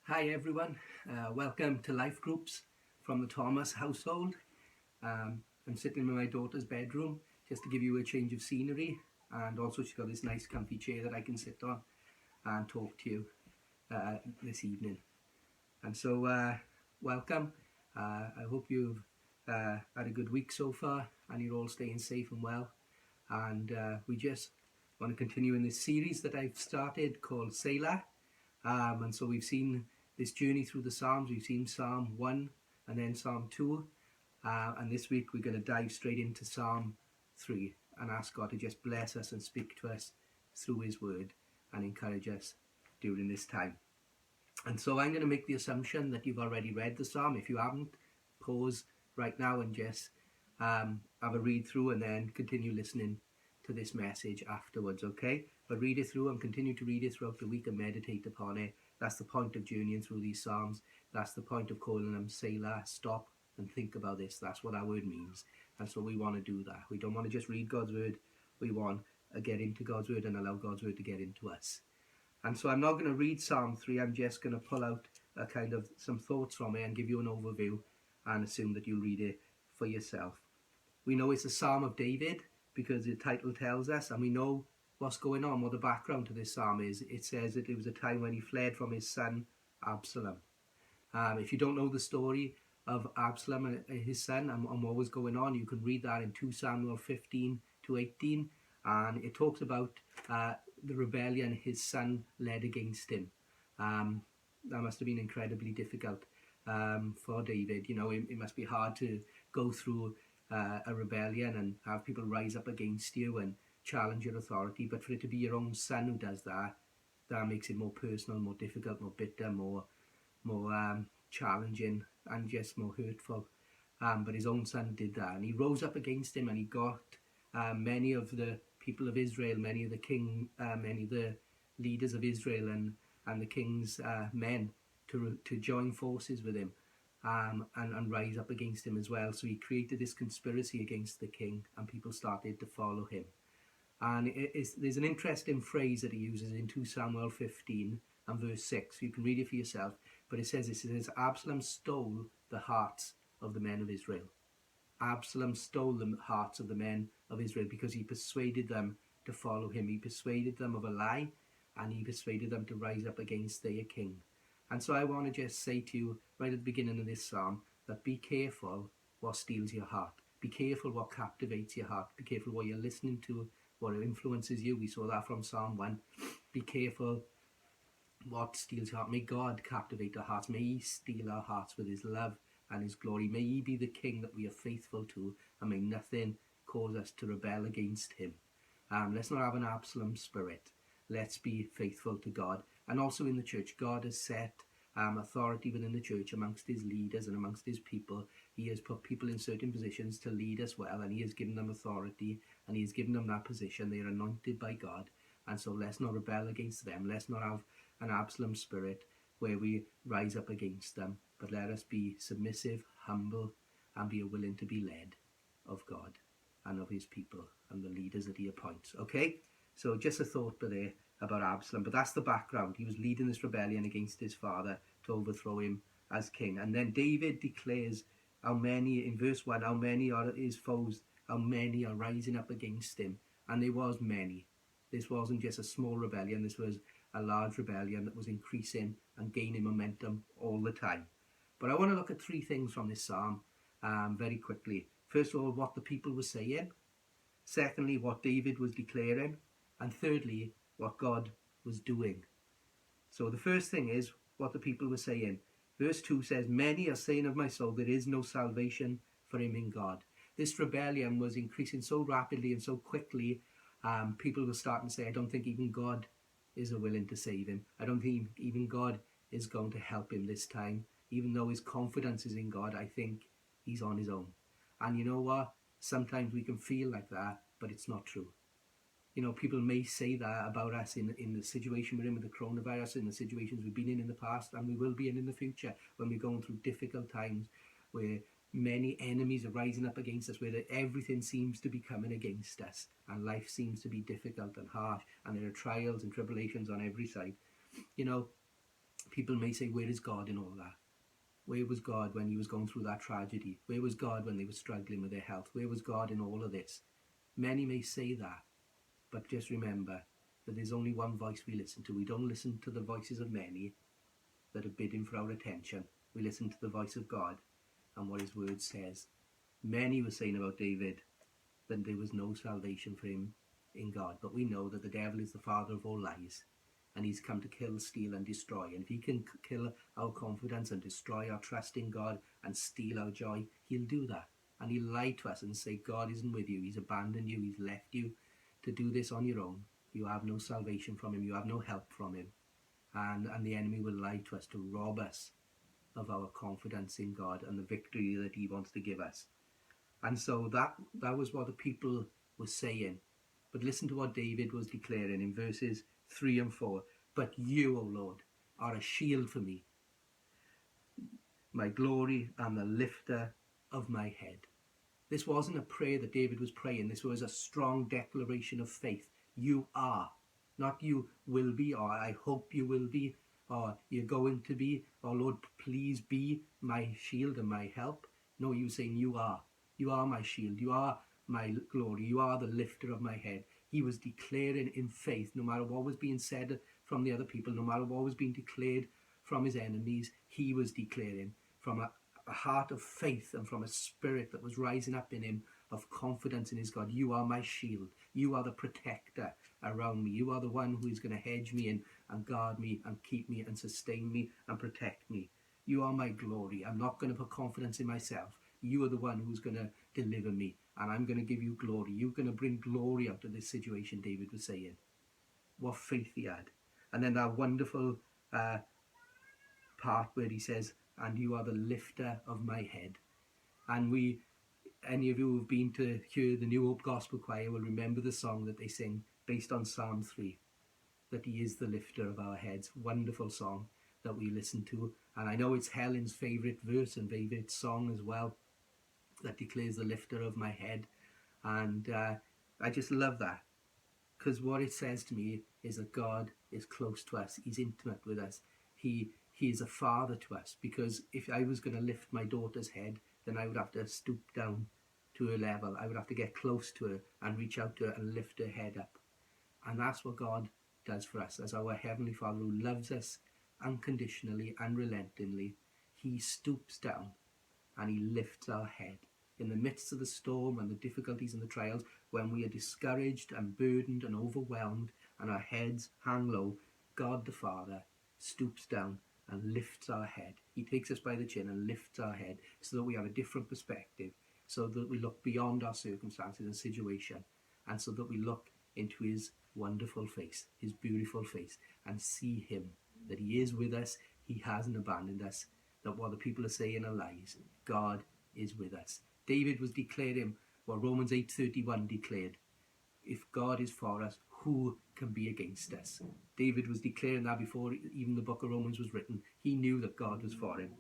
Hi everyone, welcome to Life Groups from the Thomas household. I'm sitting in my daughter's bedroom just to give you a change of scenery, and also she's got this nice comfy chair that I can sit on and talk to you this evening. And so welcome. I hope you've had a good week so far and you're all staying safe and well. And we just want to continue in this series that I've started called Selah. And so we've seen this journey through the Psalms. We've seen Psalm 1 and then Psalm 2. And this week we're going to dive straight into Psalm 3 and ask God to just bless us and speak to us through his word and encourage us during this time. And so I'm going to make the assumption that you've already read the Psalm. If you haven't, pause right now and just have a read through and then continue listening to this message afterwards, okay? But read it through and continue to read it throughout the week and meditate upon it. That's the point of journeying through these Psalms. That's the point of calling them Selah. Stop and think about this. That's what our word means. And so we want to do that. We don't want to just read God's word. We want to get into God's word and allow God's word to get into us. And so I'm not going to read Psalm 3. I'm just going to pull out a kind of some thoughts from it and give you an overview and assume that you'll read it for yourself. We know it's a Psalm of David because the title tells us, and we know what's going on, what the background to this psalm is. It says that it was a time when he fled from his son Absalom. If you don't know the story of Absalom and his son and what was going on, you can read that in 2 Samuel 15 to 18, and it talks about the rebellion his son led against him. That must have been incredibly difficult for David. You know, it must be hard to go through a rebellion and have people rise up against you and challenge your authority, but for it to be your own son who does that, that makes it more personal, more difficult, more bitter, more challenging and just more hurtful. But his own son did that, and he rose up against him, and he got many of the people of Israel, many of the leaders of Israel and the king's men to join forces with him and rise up against him as well. So he created this conspiracy against the king, and people started to follow him. And there's an interesting phrase that he uses in 2 Samuel 15 and verse 6. You can read it for yourself. But it says, Absalom stole the hearts of the men of Israel. Absalom stole the hearts of the men of Israel because he persuaded them to follow him. He persuaded them of a lie, and he persuaded them to rise up against their king. And so I want to just say to you right at the beginning of this psalm that be careful what steals your heart. Be careful what captivates your heart. Be careful what you're listening to, what influences you. We saw that from Psalm 1. Be careful what steals your heart. May God captivate our hearts. May he steal our hearts with his love and his glory. May he be the king that we are faithful to, and may nothing cause us to rebel against him. Let's not have an Absalom spirit. Let's be faithful to God. And also in the church, God has set authority within the church amongst his leaders and amongst his people. He has put people in certain positions to lead us well, and he has given them authority, and he has given them that position. They are anointed by God. And so let's not rebel against them. Let's not have an Absalom spirit where we rise up against them, but let us be submissive, humble, and be willing to be led of God and of his people and the leaders that he appoints. Okay, so just a thought there about Absalom, but that's the background. He was leading this rebellion against his father to overthrow him as king. And then David declares how many, in verse 1, how many are his foes, how many are rising up against him. And there was many. This wasn't just a small rebellion, this was a large rebellion that was increasing and gaining momentum all the time. But I want to look at three things from this psalm very quickly. First of all, what the people were saying. Secondly, what David was declaring. And thirdly, what God was doing. So the first thing is what the people were saying. Verse 2 says, many are saying of my soul, there is no salvation for him in God. This rebellion was increasing so rapidly and so quickly, people were starting to say, I don't think even God is willing to save him. I don't think even God is going to help him this time. Even though his confidence is in God, I think he's on his own. And you know what? Sometimes we can feel like that, but it's not true. You know, people may say that about us in the situation we're in with the coronavirus, in the situations we've been in the past, and we will be in the future when we're going through difficult times where many enemies are rising up against us, where everything seems to be coming against us and life seems to be difficult and harsh and there are trials and tribulations on every side. You know, People may say, where is God in all that? Where was God when he was going through that tragedy? Where was God when they were struggling with their health? Where was God in all of this? Many may say that, but just remember that there's only one voice we listen to. We don't listen to the voices of many that are bidding for our attention. We listen to the voice of God and what his word says. Many were saying about David that there was no salvation for him in God, but we know that the devil is the father of all lies, and he's come to kill, steal and destroy. And if he can kill our confidence and destroy our trust in God and steal our joy, he'll do that. And he'll lie to us and say God isn't with you, he's abandoned you, he's left you to do this on your own. You have no salvation from him, you have no help from him. And the enemy will lie to us to rob us of our confidence in God and the victory that he wants to give us. And so that was what the people were saying. But listen to what David was declaring in verses 3 and 4. But you, O Lord, are a shield for me, my glory and the lifter of my head. This wasn't a prayer that David was praying. This was a strong declaration of faith. You are. Not you will be, or I hope you will be, or you're going to be, or Lord, please be my shield and my help. No, you saying you are. You are my shield. You are my glory. You are the lifter of my head. He was declaring in faith, no matter what was being said from the other people, no matter what was being declared from his enemies, he was declaring from a heart of faith and from a spirit that was rising up in him of confidence in his God. You are my shield. You are the protector around me. You are the one who is going to hedge me in and guard me and keep me and sustain me and protect me. You are my glory. I'm not going to put confidence in myself. You are the one who's going to deliver me, and I'm going to give you glory. You're going to bring glory out of this situation, David was saying. What faith he had. And then that wonderful part where he says, and you are the lifter of my head. And any of you who've been to hear the New Hope Gospel Choir will remember the song that they sing based on Psalm 3, that he is the lifter of our heads. Wonderful song that we listen to. And I know it's Helen's favourite verse and favourite song as well, that declares the lifter of my head. And I just love that, because what it says to me is that God is close to us. He's intimate with us. He is a father to us, because if I was going to lift my daughter's head, then I would have to stoop down to her level. I would have to get close to her and reach out to her and lift her head up. And that's what God does for us as our Heavenly Father, who loves us unconditionally, unrelentingly. He stoops down and he lifts our head. In the midst of the storm and the difficulties and the trials, when we are discouraged and burdened and overwhelmed and our heads hang low, God the Father stoops down and lifts our head. He takes us by the chin and lifts our head so that we have a different perspective, so that we look beyond our circumstances and situation, and so that we look into his wonderful face, his beautiful face, and see him, that he is with us, he hasn't abandoned us, that what the people are saying are lies. God is with us. David was declaring what Romans 8:31 declared. If God is for us, who can be against us? David was declaring that before even the book of Romans was written. He knew that God was for him,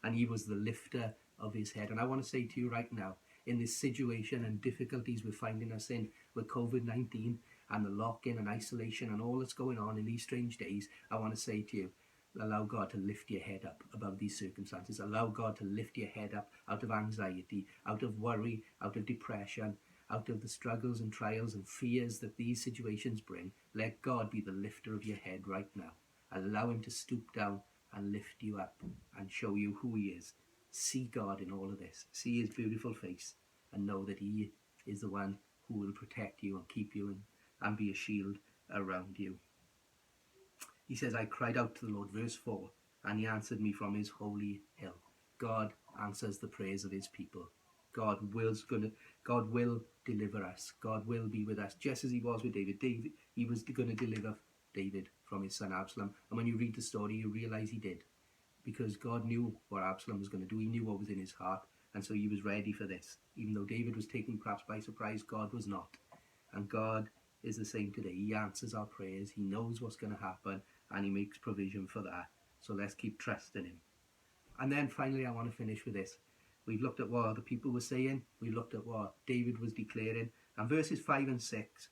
and he was the lifter of his head. And I want to say to you right now, in this situation and difficulties we're finding us in with COVID-19 and the lock-in and isolation and all that's going on in these strange days, I want to say to you, allow God to lift your head up above these circumstances. Allow God to lift your head up out of anxiety, out of worry, out of depression, out of the struggles and trials and fears that these situations bring. Let God be the lifter of your head right now. Allow him to stoop down and lift you up and show you who he is. See God in all of this. See his beautiful face and know that he is the one who will protect you and keep you and be a shield around you. He says, I cried out to the Lord, verse 4, and he answered me from his holy hill. God answers the prayers of his people. God will deliver us. God will be with us, just as he was with David. He was going to deliver David from his son Absalom. And when you read the story, you realize he did, because God knew what Absalom was going to do. He knew what was in his heart, and so he was ready for this. Even though David was taken perhaps by surprise, God was not. And God is the same today. He answers our prayers. He knows what's going to happen, and he makes provision for that. So let's keep trusting him. And then finally, I want to finish with this. We've looked at what the people were saying. We looked at what David was declaring. And verses 5 and 6,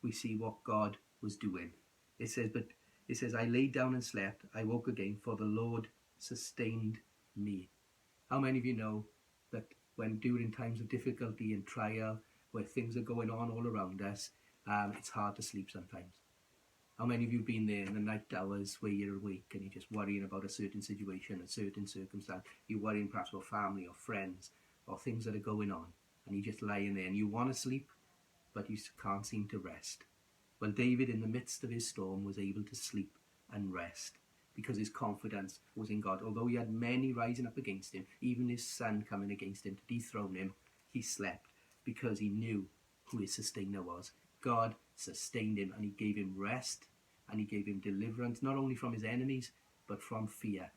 we see what God was doing. It says, but It says, I laid down and slept, I woke again, for the Lord sustained me. How many of you know that when during times of difficulty and trial, where things are going on all around us, it's hard to sleep sometimes? How many of you have been there in the night hours where you're awake and you're just worrying about a certain situation, a certain circumstance? You're worrying perhaps about family or friends or things that are going on, and you're just lying there and you want to sleep, but you can't seem to rest. Well, David, in the midst of his storm, was able to sleep and rest because his confidence was in God. Although he had many rising up against him, even his son coming against him to dethrone him, he slept because he knew who his sustainer was. God sustained him, and he gave him rest, and he gave him deliverance, not only from his enemies, but from fear.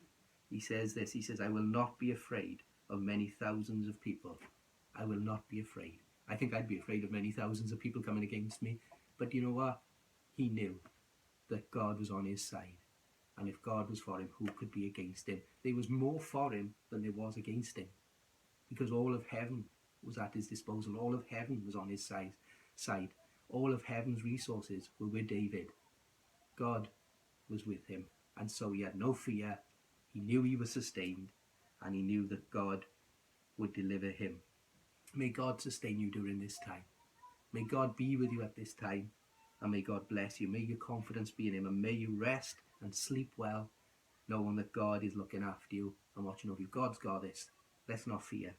He says this, he says, I will not be afraid of many thousands of people. I will not be afraid. I think I'd be afraid of many thousands of people coming against me. But you know what? He knew that God was on his side. And if God was for him, who could be against him? There was more for him than there was against him, because all of heaven was at his disposal. All of heaven was on his side. All of heaven's resources were with David. God was with him, and so he had no fear. He knew he was sustained, and he knew that God would deliver him. May God sustain you during this time. May God be with you at this time, and may God bless you. May your confidence be in him, and may you rest and sleep well, knowing that God is looking after you and watching over you. God's got this. Let's not fear.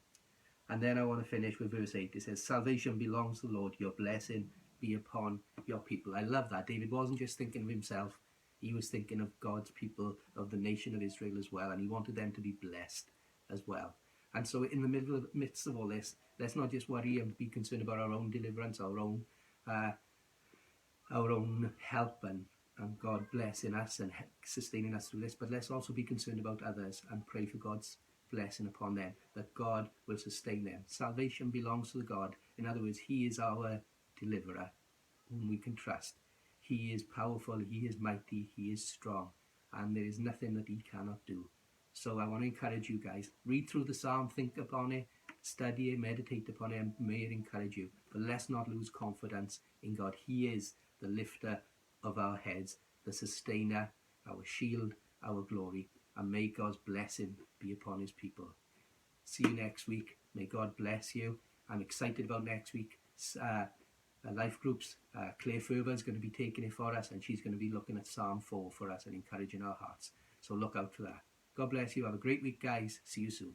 And then I want to finish with verse 8. It says, salvation belongs to the Lord. Your blessing be upon your people. I love that. David wasn't just thinking of himself. He was thinking of God's people, of the nation of Israel as well, and he wanted them to be blessed as well. And so in the midst of all this, let's not just worry and be concerned about our own deliverance, our own help and God blessing us and sustaining us through this, but let's also be concerned about others and pray for God's blessing upon them, that God will sustain them. Salvation belongs to the God. In other words, he is our deliverer, whom we can trust. He is powerful, he is mighty, he is strong, and there is nothing that he cannot do. So I want to encourage you guys, read through the psalm, think upon it, study it, meditate upon it, and may it encourage you. But let's not lose confidence in God. He is the lifter of our heads, the sustainer, our shield, our glory, and may God's blessing be upon his people. See you next week. May God bless you. I'm excited about next week. Life groups, Claire Ferber is going to be taking it for us, and she's going to be looking at Psalm 4 for us and encouraging our hearts. So look out for that. God bless you. Have a great week, guys. See you soon.